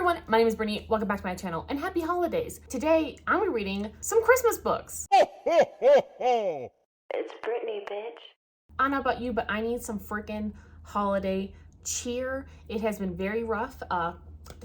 everyone, my name is Brittany. Welcome back to my channel and happy holidays. Today, I'm gonna be reading some Christmas books. It's Brittany, bitch. I don't know about you, but I need some freaking holiday cheer. It has been very rough. The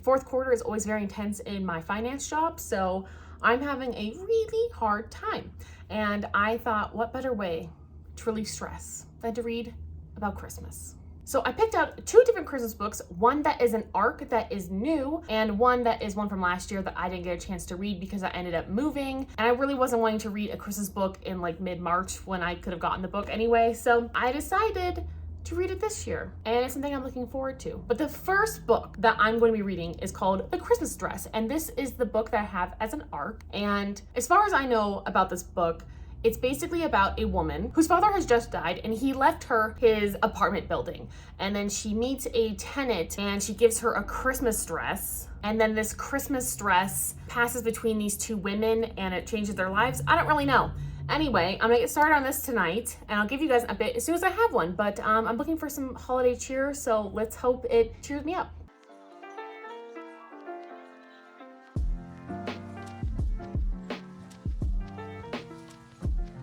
fourth quarter is always very intense in my finance job, so I'm having a really hard time. And I thought, what better way to relieve stress than to read about Christmas? So I picked out two different Christmas books, one that is an arc that is new, and one that is one from last year that I didn't get a chance to read because I ended up moving. And I really wasn't wanting to read a Christmas book in like mid-March when I could have gotten the book anyway. So I decided to read it this year, and it's something I'm looking forward to. But the first book that I'm going to be reading is called The Christmas Dress, and this is the book that I have as an arc. And as far as I know about this book, it's basically about a woman whose father has just died and he left her his apartment building. And then she meets a tenant and she gives her a Christmas dress. And then this Christmas dress passes between these two women and it changes their lives. I don't really know. Anyway, I'm gonna get started on this tonight and I'll give you guys a bit as soon as I have one. But I'm looking for some holiday cheer, so let's hope it cheers me up.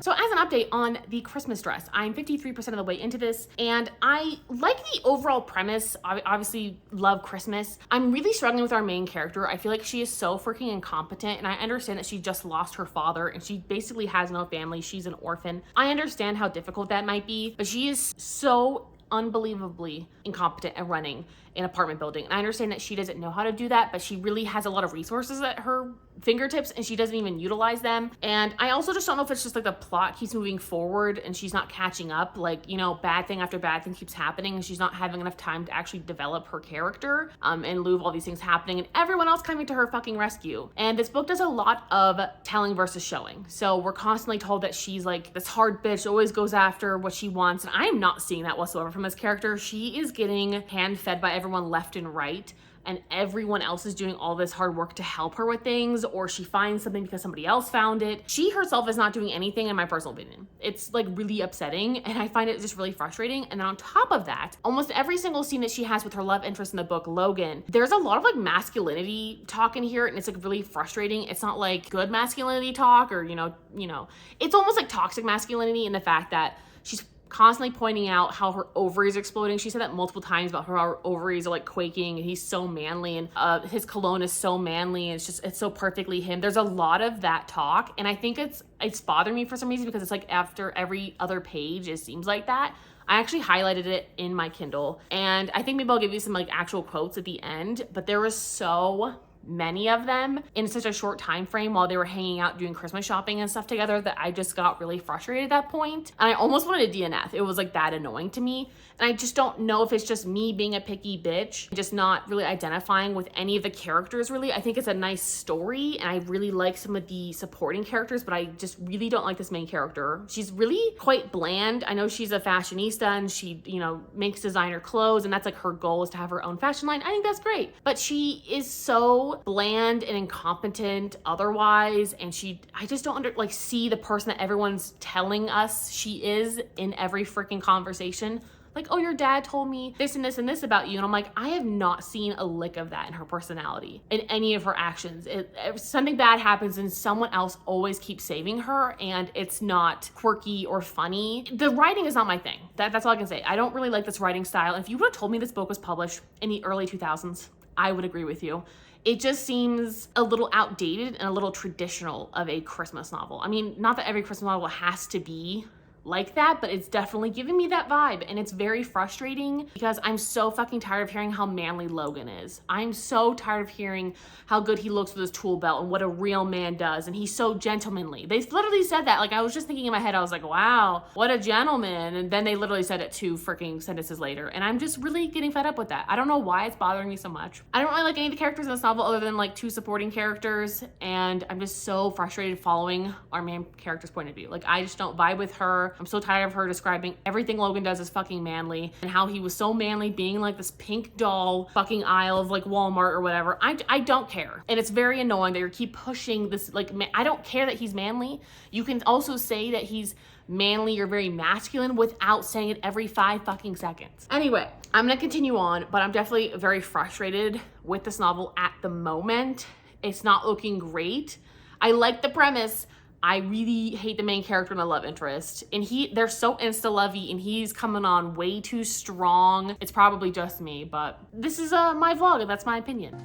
So as an update on The Christmas Dress, I'm 53% of the way into this, and I like the overall premise. I obviously love Christmas. I'm really struggling with our main character. I feel like she is so freaking incompetent, and I understand that she just lost her father, and she basically has no family. She's an orphan. I understand how difficult that might be, but she is so unbelievably incompetent at running an apartment building. And I understand that she doesn't know how to do that, but she really has a lot of resources at her fingertips and she doesn't even utilize them. And I also just don't know if it's just like the plot keeps moving forward and she's not catching up. Like, you know, bad thing after bad thing keeps happening and she's not having enough time to actually develop her character in lieu of all these things happening and everyone else coming to her fucking rescue. And this book does a lot of telling versus showing. So we're constantly told that she's like this hard bitch, always goes after what she wants. And I am not seeing that whatsoever from this character. She is getting hand-fed by everyone left and right, and everyone else is doing all this hard work to help her with things, or she finds something because somebody else found it. She herself is not doing anything, in my personal opinion. It's like really upsetting, and I find it just really frustrating. And then on top of that, almost every single scene that she has with her love interest in the book, Logan, there's a lot of like masculinity talk in here, and it's like really frustrating. It's not like good masculinity talk, or you know, it's almost like toxic masculinity in the fact that she's constantly pointing out how her ovaries are exploding. She said that multiple times about how her ovaries are like quaking and he's so manly and his cologne is so manly and it's so perfectly him. There's a lot of that talk and I think it's bothering me for some reason because it's like after every other page it seems like that. I actually highlighted it in my Kindle and I think maybe I'll give you some like actual quotes at the end, but there was so many of them in such a short time frame while they were hanging out doing Christmas shopping and stuff together that I just got really frustrated at that point. And I almost wanted a DNF. It was like that annoying to me. And I just don't know if it's just me being a picky bitch, just not really identifying with any of the characters really. I think it's a nice story and I really like some of the supporting characters, but I just really don't like this main character. She's really quite bland. I know she's a fashionista and she, you know, makes designer clothes and that's like her goal is to have her own fashion line. I think that's great. But she is so bland and incompetent otherwise, and I just don't see the person that everyone's telling us she is in every freaking conversation. Like, oh, your dad told me this and this and this about you. And I'm like, I have not seen a lick of that in her personality, in any of her actions. If something bad happens and someone else always keeps saving her and it's not quirky or funny. The writing is not my thing. That's all I can say. I don't really like this writing style. And if you would have told me this book was published in the early 2000s, I would agree with you. It just seems a little outdated and a little traditional of a Christmas novel. I mean, not that every Christmas novel has to be like that, but it's definitely giving me that vibe and it's very frustrating because I'm so fucking tired of hearing how manly Logan is. I'm so tired of hearing how good he looks with his tool belt and what a real man does and he's so gentlemanly. They literally said that. Like I was just thinking in my head, I was like, wow, what a gentleman. And then they literally said it 2 freaking sentences later and I'm just really getting fed up with that. I don't know why it's bothering me so much. I don't really like any of the characters in this novel other than like 2 supporting characters and I'm just so frustrated following our main character's point of view. Like I just don't vibe with her. I'm so tired of her describing everything Logan does as fucking manly and how he was so manly being like this pink doll fucking aisle of like Walmart or whatever. I don't care. And it's very annoying that you keep pushing this, like, I don't care that he's manly. You can also say that he's manly or very masculine without saying it every 5 fucking seconds. Anyway, I'm gonna continue on, but I'm definitely very frustrated with this novel at the moment. It's not looking great. I like the premise. I really hate the main character and the love interest. And they're so insta-lovey and he's coming on way too strong. It's probably just me, but this is my vlog and that's my opinion.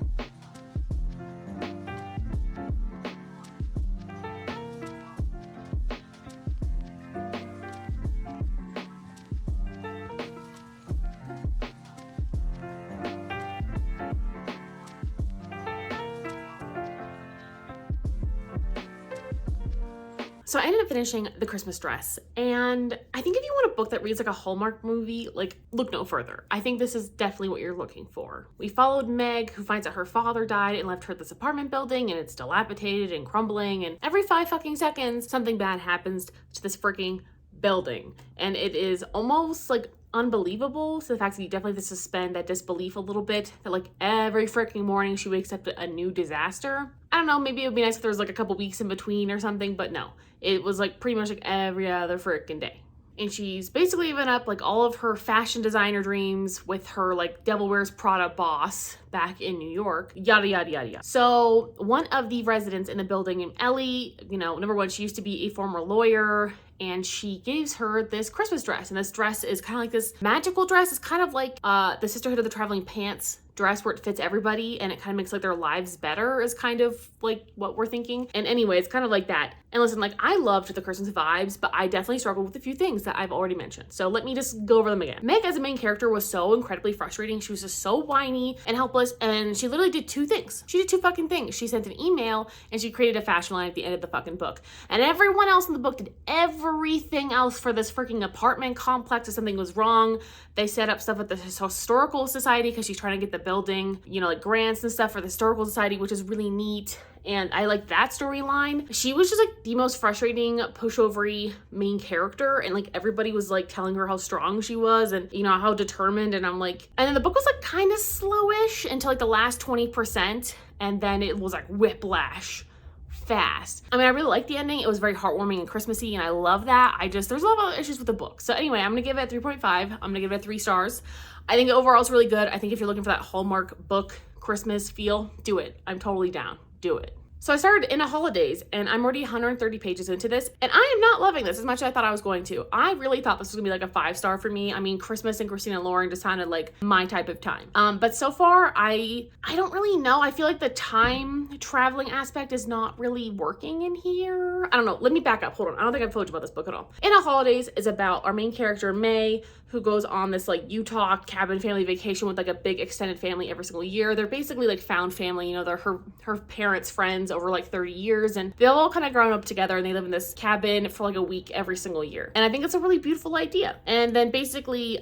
So I ended up finishing The Christmas Dress, and I think if you want a book that reads like a Hallmark movie, like, look no further. I think this is definitely what you're looking for. We followed Meg, who finds out her father died and left her at this apartment building, and it's dilapidated and crumbling, and every 5 fucking seconds, something bad happens to this freaking building. And it is almost like unbelievable. So the fact that you definitely have to suspend that disbelief a little bit, that like every freaking morning she wakes up to a new disaster. I don't know, maybe it would be nice if there was like a couple weeks in between or something, but no. It was like pretty much like every other freaking day. And she's basically given up like all of her fashion designer dreams with her like Devil Wears Prada boss back in New York, yada, yada, yada, yada. So one of the residents in the building named Ellie, you know, number one, she used to be a former lawyer, and she gives her this Christmas dress. And this dress is kind of like this magical dress. It's kind of like the Sisterhood of the Traveling Pants dress where it fits everybody and it kind of makes like their lives better is kind of like what we're thinking. And anyway, it's kind of like that. And listen, like I loved the Christmas vibes, but I definitely struggled with a few things that I've already mentioned. So let me just go over them again. Meg as a main character was so incredibly frustrating. She was just so whiny and helpless, and she literally did 2 things. She did 2 fucking things. She sent an email and she created a fashion line at the end of the fucking book. And everyone else in the book did everything else for this freaking apartment complex if something was wrong. They set up stuff at the Historical Society because she's trying to get the building, you know, like grants and stuff for the Historical Society, which is really neat. And I like that storyline. She was just like the most frustrating pushovery main character, and like everybody was like telling her how strong she was and, you know, how determined, and I'm like, and then the book was like kind of slowish until like the last 20%, and then it was like whiplash fast. I mean, I really liked the ending. It was very heartwarming and Christmassy, and I love that. There's a lot of issues with the book. So anyway, I'm gonna give it a 3.5. I'm gonna give it 3 stars. I think overall it's really good. I think if you're looking for that Hallmark book Christmas feel, do it. I'm totally down. Do it. So I started in a Holidaze, and I'm already 130 pages into this, and I am not loving this as much as I thought I was going to. I really thought this was gonna be like a 5-star for me. I mean, Christmas and Christina Lauren just sounded like my type of time. But so far, I don't really know. I feel like the time traveling aspect is not really working in here. I don't know. Let me back up. Hold on. I don't think I've told you about this book at all. In a Holidaze is about our main character, May, who goes on this like Utah cabin family vacation with like a big extended family every single year. They're basically like found family, you know, they're her parents' friends over like 30 years, and they've all kind of grown up together, and they live in this cabin for like a week every single year. And I think it's a really beautiful idea. And then basically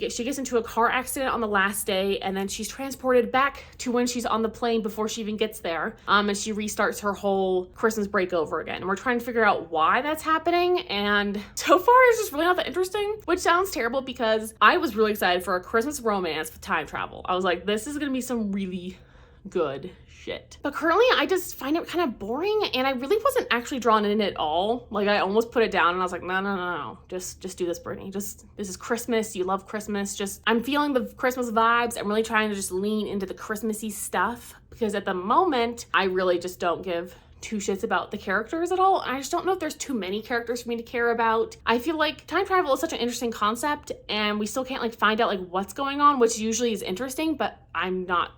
she gets into a car accident on the last day, and then she's transported back to when she's on the plane before she even gets there. And she restarts her whole Christmas break over again. And we're trying to figure out why that's happening. And so far it's just really not that interesting, which sounds terrible because I was really excited for a Christmas romance with time travel. I was like, this is gonna be some really good shit. But currently I just find it kind of boring, and I really wasn't actually drawn in at all. Like I almost put it down and I was like, no. Just do this, Brittany. This is Christmas. You love Christmas. I'm feeling the Christmas vibes. I'm really trying to just lean into the Christmassy stuff because at the moment I really just don't give 2 shits about the characters at all. I just don't know if there's too many characters for me to care about. I feel like time travel is such an interesting concept, and we still can't like find out like what's going on, which usually is interesting, but I'm not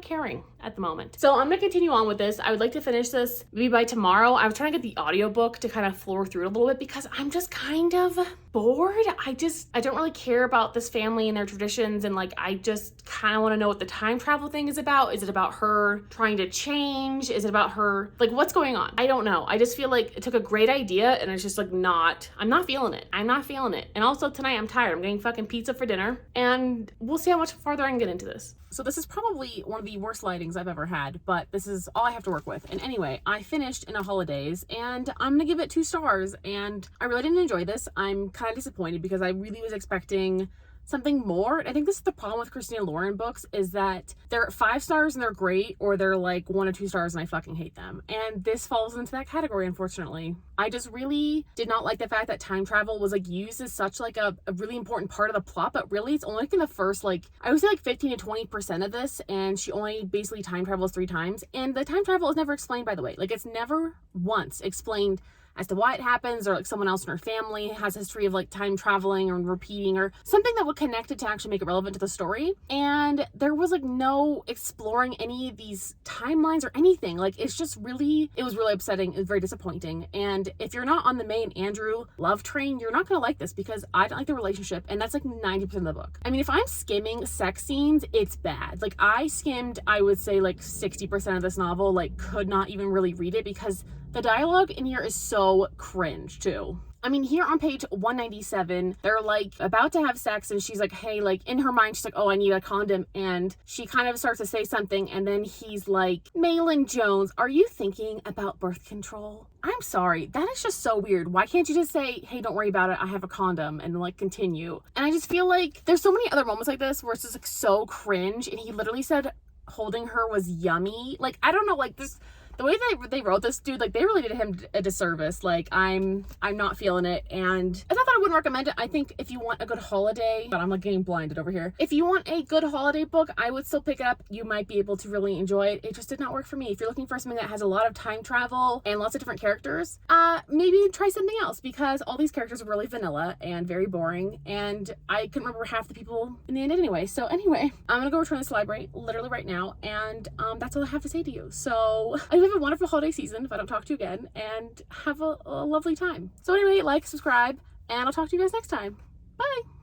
caring at the moment. So I'm gonna continue on with this. I would like to finish this maybe by tomorrow. I was trying to get the audiobook to kind of floor through it a little bit because I'm just kind of bored. I don't really care about this family and their traditions, and like I just kind of want to know what the time travel thing is about. Is it about her trying to change? Is it about her, like, what's going on? I don't know. I just feel like it took a great idea and it's just like I'm not feeling it. And also tonight I'm tired. I'm getting fucking pizza for dinner, and we'll see how much farther I can get into this. So this is probably one of the worst lightings books I've ever had, but this is all I have to work with. And anyway, I finished in a Holidaze, and I'm gonna give it 2 stars, and I really didn't enjoy this. I'm kind of disappointed because I really was expecting something more. I think this is the problem with Christina Lauren books, is that they're 5 stars and they're great, or they're like 1 or 2 stars and I fucking hate them. And this falls into that category, unfortunately. I just really did not like the fact that time travel was like used as such like a really important part of the plot, but really it's only like in the first, like, I would say like 15 to 20% of this, and she only basically time travels 3 times. And the time travel is never explained, by the way. Like, it's never once explained as to why it happens, or like someone else in her family has a history of like time traveling or repeating, or something that would connect it to actually make it relevant to the story. And there was like no exploring any of these timelines or anything. Like, it's just really, it was really upsetting. It was very disappointing. And if you're not on the May and Andrew love train, you're not gonna like this, because I don't like the relationship, and that's like 90% of the book. I mean, if I'm skimming sex scenes, it's bad. Like, I skimmed, I would say like 60% of this novel, like could not even really read it because the dialogue in here is so cringe too. I mean, here on page 197, they're like about to have sex, and she's like, hey, like in her mind, she's like, oh, I need a condom. And she kind of starts to say something, and then he's like, Malin Jones, are you thinking about birth control? I'm sorry, that is just so weird. Why can't you just say, hey, don't worry about it, I have a condom, and like continue? And I just feel like there's so many other moments like this where it's just like so cringe, and he literally said holding her was yummy. Like, I don't know, like this, the way they wrote this dude, like they really did him a disservice. Like, I'm not feeling it, and it's not that I wouldn't recommend it. I think if you want a good holiday, but I'm like getting blinded over here. If you want a good holiday book, I would still pick it up. You might be able to really enjoy it. It just did not work for me. If you're looking for something that has a lot of time travel and lots of different characters, maybe try something else, because all these characters are really vanilla and very boring, and I couldn't remember half the people in the end anyway. So anyway, I'm gonna go return this to the library literally right now, and that's all I have to say to you. So I hope you have a wonderful holiday season if I don't talk to you again, and have a lovely time. So anyway, like, subscribe, and I'll talk to you guys next time. Bye.